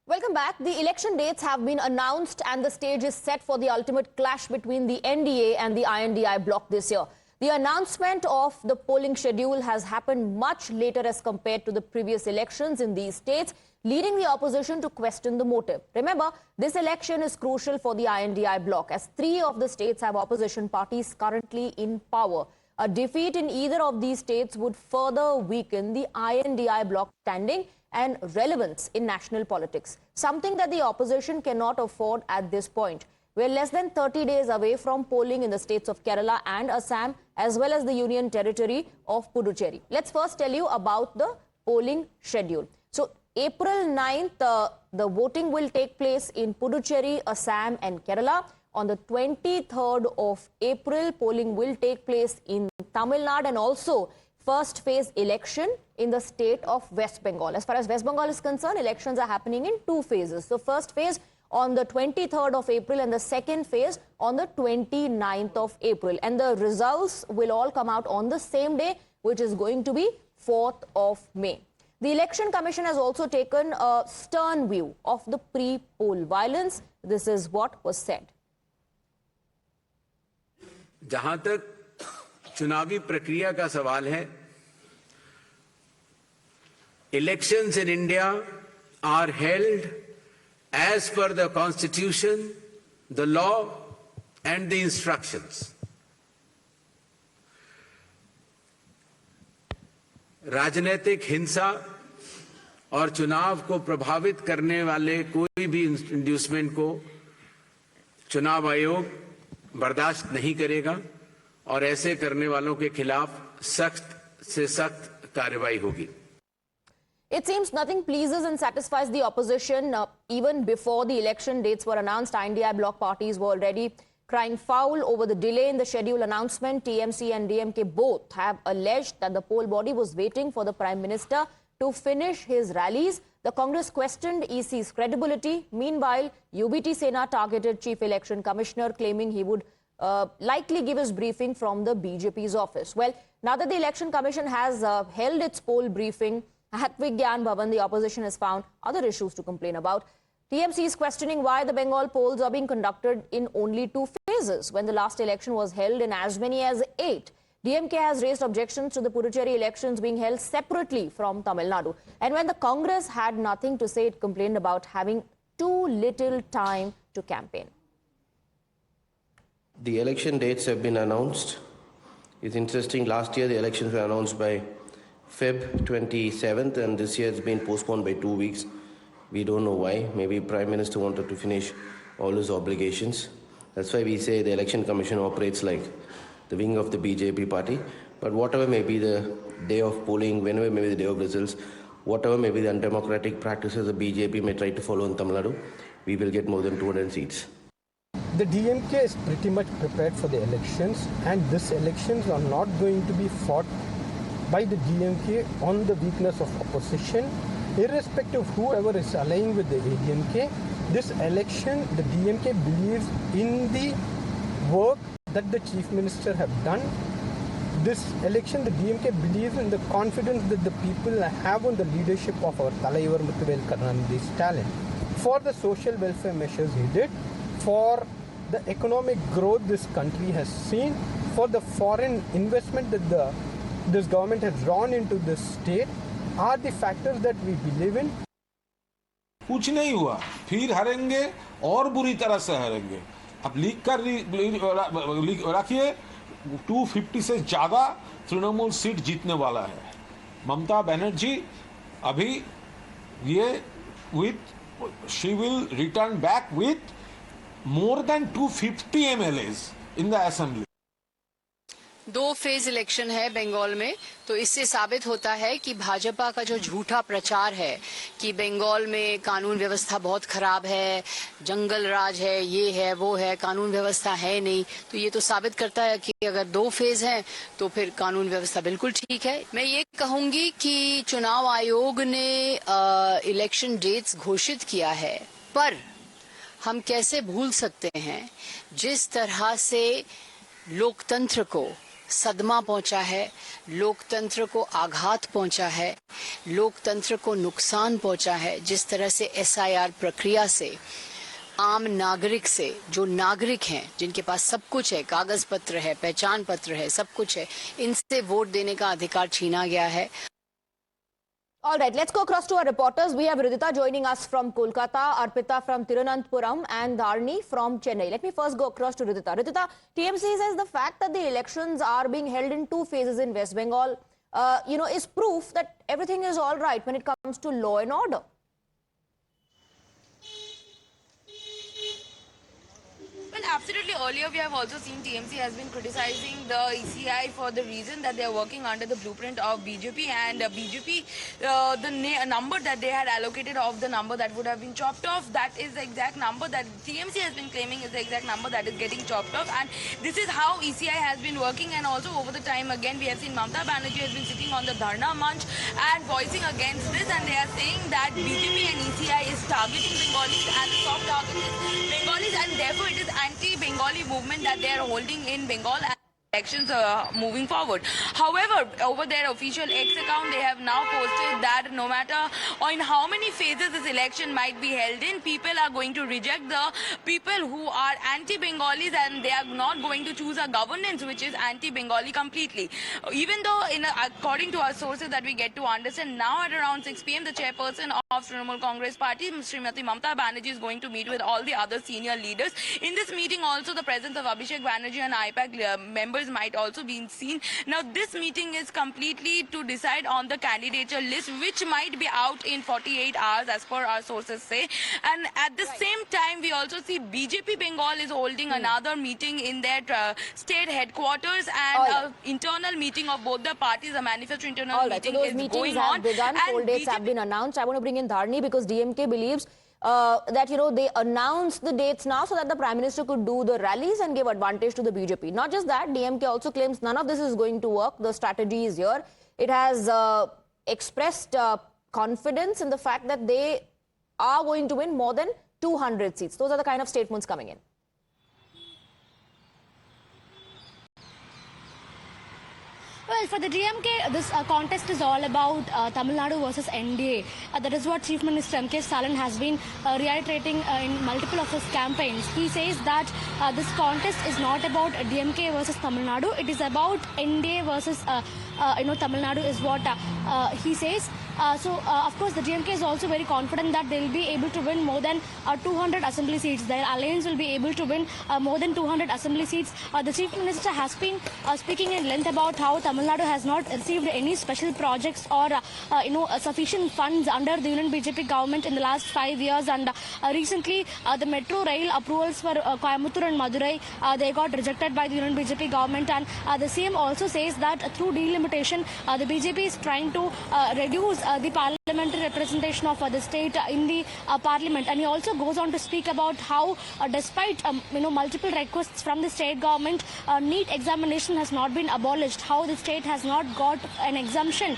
Welcome back. The election dates have been announced and the stage is set for the ultimate clash between the NDA and the INDI bloc this year. The announcement of the polling schedule has happened much later as compared to the previous elections in these states, leading the opposition to question the motive. Remember, this election is crucial for the INDI bloc as 3 of the states have opposition parties currently in power. A defeat in either of these states would further weaken the INDI bloc standing and relevance in national politics, something that the opposition cannot afford at this point. We're less than 30 days away from polling in the states of Kerala and Assam, as well as the Union Territory of Puducherry. Let's first tell you about the polling schedule. So, April 9th, the voting will take place in Puducherry, Assam and Kerala. On the 23rd of April, polling will take place in Tamil Nadu and also first phase election in the state of West Bengal. As far as West Bengal is concerned, elections are happening in 2 phases. The first phase on the 23rd of April and the second phase on the 29th of April. And the results will all come out on the same day, which is going to be 4th of May. The Election Commission has also taken a stern view of the pre-poll violence. This is what was said. जहां तक चुनावी प्रक्रिया का सवाल है, elections in India are held as per the Constitution, the law and the instructions. राजनीतिक हिंसा और चुनाव को प्रभावित करने वाले कोई भी इंड्यूसमेंट को चुनाव आयोग बर्दाश्त नहीं करेगा और ऐसे करने वालों के खिलाफ सख्त से सख्त कार्रवाई होगी. It seems nothing pleases and satisfies the opposition. Even before the election dates were announced, INDI bloc parties were already crying foul over the delay in the schedule announcement. TMC and DMK both have alleged that the poll body was waiting for the Prime Minister to finish his rallies. The Congress questioned EC's credibility. Meanwhile, UBT Sena targeted Chief Election Commissioner, claiming he would likely give his briefing from the BJP's office. Well, now that the Election Commission has held its poll briefing at Vigyan Bhavan, the opposition has found other issues to complain about. TMC is questioning why the Bengal polls are being conducted in only 2 phases when the last election was held in as many as 8. DMK has raised objections to the Puducherry elections being held separately from Tamil Nadu. And when the Congress had nothing to say, it complained about having too little time to campaign. The election dates have been announced. It's interesting, last year the elections were announced by Feb 27th and this year it's been postponed by 2 weeks. We don't know why. Maybe Prime Minister wanted to finish all his obligations. That's why we say the Election Commission operates like the wing of the BJP party. But whatever may be the day of polling, whenever may be the day of results, whatever may be the undemocratic practices the BJP may try to follow in Tamil Nadu, we will get more than 200 seats. The DMK is pretty much prepared for the elections, and these elections are not going to be fought by the DMK on the weakness of opposition. Irrespective of whoever is allying with the ADMK, this election, the DMK believes in the work that the Chief Minister have done. This election, the DMK believes in the confidence that the people have on the leadership of our Talaivar Muthuvel Karunanidhi's talent. For the social welfare measures he did, for the economic growth this country has seen, for the foreign investment that this government has drawn into this state, are the factors that we believe in. कुछ नहीं हुआ, फिर हारेंगे और बुरी तरह से हारेंगे. अब leak कर रखिए, 250 से ज्यादा तृणमूल सीट जीतने वाला है. ममता बनर्जी अभी ये she will return back with more than 250 MLAs in the assembly. 2 phase election है बंगाल में, तो इससे साबित होता है कि भाजपा का जो झूठा प्रचार है कि बंगाल में कानून व्यवस्था बहुत खराब है, जंगल राज है, ये है वो है, कानून व्यवस्था है नहीं, तो ये तो साबित करता है कि अगर 2 फेज हैं तो फिर कानून व्यवस्था बिल्कुल ठीक है. मैं ये कहूंगी कि चुनाव आयोग ने इलेक्शन डेट्स घोषित किया है, पर हम कैसे भूल सकते हैं जिस तरह से लोकतंत्र को सदमा पहुंचा है, लोकतंत्र को आघात पहुंचा है, लोकतंत्र को नुकसान पहुंचा है। जिस तरह से SIR प्रक्रिया से आम नागरिक से, जो नागरिक हैं जिनके पास सब कुछ है, कागज पत्र है, पहचान पत्र है, सब कुछ है, इनसे वोट देने का अधिकार छीना गया है। All right, let's go across to our reporters. We have Ridhita joining us from Kolkata, Arpita from Tirunanthapuram and Dharni from Chennai. Let me first go across to Ridhita. Ridhita, TMC says the fact that the elections are being held in 2 phases in West Bengal, is proof that everything is all right when it comes to law and order. Well, absolutely. Earlier, we have also seen TMC has been criticizing the ECI for the reason that they are working under the blueprint of BJP, and BJP, the number that they had allocated of the number that would have been chopped off, that is the exact number that TMC has been claiming is the exact number that is getting chopped off, and this is how ECI has been working. And also over the time, again, we have seen Mamata Banerjee has been sitting on the Dharna Manch and voicing against this, and they are saying that BJP and ECI is targeting Bengalis, and the soft target is Bengalis, and therefore it is anti-Bengali movement that they are holding in Bengal. Elections moving forward. However, over their official X account, they have now posted that no matter in how many phases this election might be held in, people are going to reject the people who are anti-Bengalis, and they are not going to choose a governance which is anti-Bengali completely. Even though, according to our sources that we get to understand, now at around 6 p.m. the chairperson of Trinamool Congress party, Srimati Mamata Banerjee, is going to meet with all the other senior leaders. In this meeting also, the presence of Abhishek Banerjee and IPAC members might also be seen. Now, this meeting is completely to decide on the candidature list, which might be out in 48 hours as per our sources say. And at the same time, we also see BJP Bengal is holding another meeting in their state headquarters, and internal meeting of both the parties, a manifesto internal meeting so those is meetings going have on. begun, poll dates have been announced. I want to bring in Dharni because DMK believes that, they announced the dates now so that the Prime Minister could do the rallies and give advantage to the BJP. Not just that, DMK also claims none of this is going to work. The strategy is here. It has expressed confidence in the fact that they are going to win more than 200 seats. Those are the kind of statements coming in. Well, for the DMK, this contest is all about Tamil Nadu versus NDA. That is what Chief Minister M.K. Stalin has been reiterating in multiple of his campaigns. He says that this contest is not about DMK versus Tamil Nadu. It is about NDA versus Tamil Nadu is what he says. Of course, the DMK is also very confident that they will be able to win more than 200 assembly seats. Their alliance will be able to win more than 200 assembly seats. The Chief Minister has been speaking in length about how Tamil Nadu has not received any special projects or sufficient funds under the Union BJP government in the last 5 years. And recently, the metro rail approvals for Coimbatore and Madurai, they got rejected by the Union BJP government. And the same also says that through delimitation, the BJP is trying to reduce the parliamentary representation of the state in the parliament. And he also goes on to speak about how despite multiple requests from the state government, NEET examination has not been abolished, how the state has not got an exemption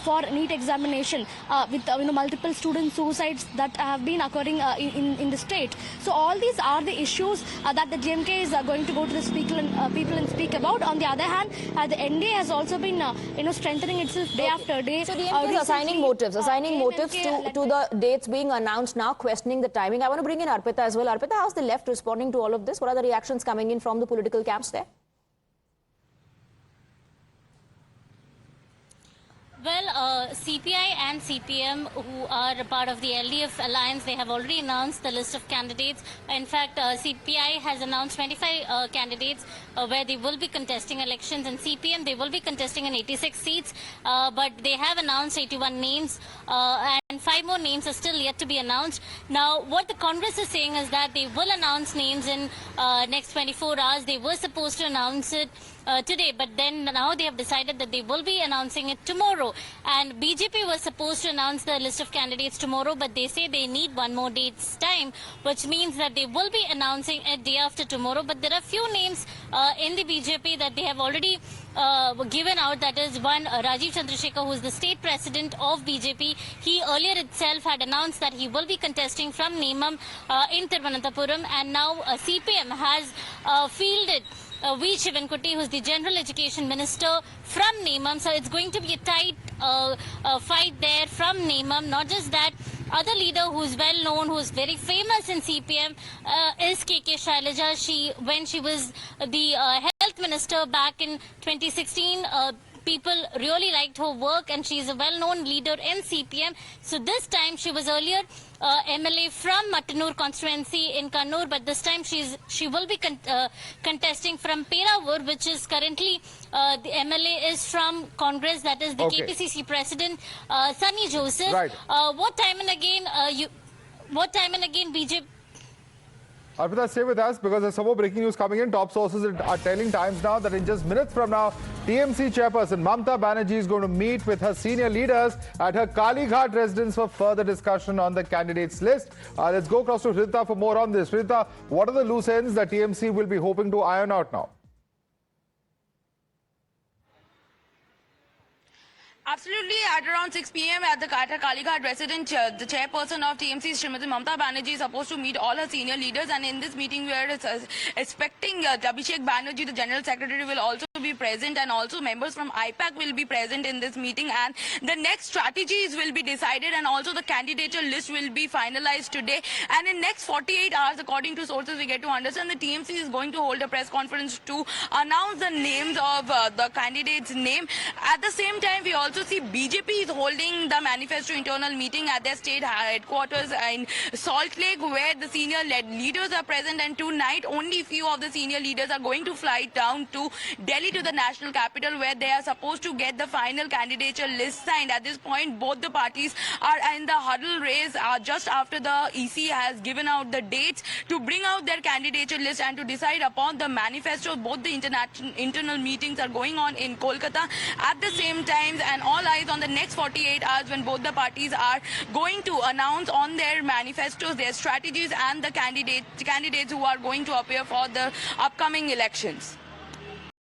for NEET examination with multiple student suicides that have been occurring in the state. So all these are the issues that the DMK is going to go to the people and speak about. On the other hand, the NDA has also been strengthening itself day after day. So DMK is assigning motives to the dates being announced now, questioning the timing. I want to bring in Arpita as well. Arpita, how's the left responding to all of this? What are the reactions coming in from the political camps there? Well, CPI and CPM, who are a part of the LDF alliance, they have already announced the list of candidates. In fact, CPI has announced 25 candidates where they will be contesting elections, and CPM, they will be contesting in 86 seats, but they have announced 81 names, and 5 more names are still yet to be announced. Now, what the Congress is saying is that they will announce names in next 24 hours. They were supposed to announce it today, but then now they have decided that they will be announcing it tomorrow. And BJP was supposed to announce the list of candidates tomorrow, but they say they need one more date's time, which means that they will be announcing it day after tomorrow. But there are few names in the BJP that they have already given out. That is one, Rajiv Chandrasekhar, who is the state president of BJP. He earlier itself had announced that he will be contesting from Nemam in Thiruvananthapuram, and now CPM has fielded V. Shivankuti, who's the General Education Minister from Nemam. So it's going to be a tight fight there from Nemam. Not just that, other leader who's well known, who's very famous in CPM is KK Shailaja. When she was the health minister back in 2016, people really liked her work, and she's a well-known leader in CPM. So this time, she was earlier MLA from Mattanur constituency in Kannur, but this time she will be contesting from Peravur, which is currently the MLA is from Congress, that is the KPCC president Sunny Joseph. Right. What time and again BJP? Arpita, stay with us because there's some more breaking news coming in. Top sources are telling Times Now that in just minutes from now, TMC chairperson Mamata Banerjee is going to meet with her senior leaders at her Kalighat residence for further discussion on the candidates list. Let's go across to Rita for more on this. Rita, what are the loose ends that TMC will be hoping to iron out now? Absolutely. At around 6 p.m. at the Kalighat residence, the chairperson of TMC, Srimati Mamata Banerjee, is supposed to meet all her senior leaders. And in this meeting, we are expecting Abhishek Banerjee, the General Secretary, will also be present. And also members from IPAC will be present in this meeting. And the next strategies will be decided. And also the candidature list will be finalized today. And in next 48 hours, according to sources we get to understand, the TMC is going to hold a press conference to announce the names of the candidates' name. At the same time, we also see BJP is holding the manifesto internal meeting at their state headquarters in Salt Lake, where the senior leaders are present, and tonight only few of the senior leaders are going to fly down to Delhi, to the national capital, where they are supposed to get the final candidature list signed. At this point, both the parties are in the huddle race just after the EC has given out the dates to bring out their candidature list and to decide upon the manifesto. Both the internal meetings are going on in Kolkata at the same time, and all eyes on the next 48 hours when both the parties are going to announce on their manifestos, their strategies, and the candidates who are going to appear for the upcoming elections.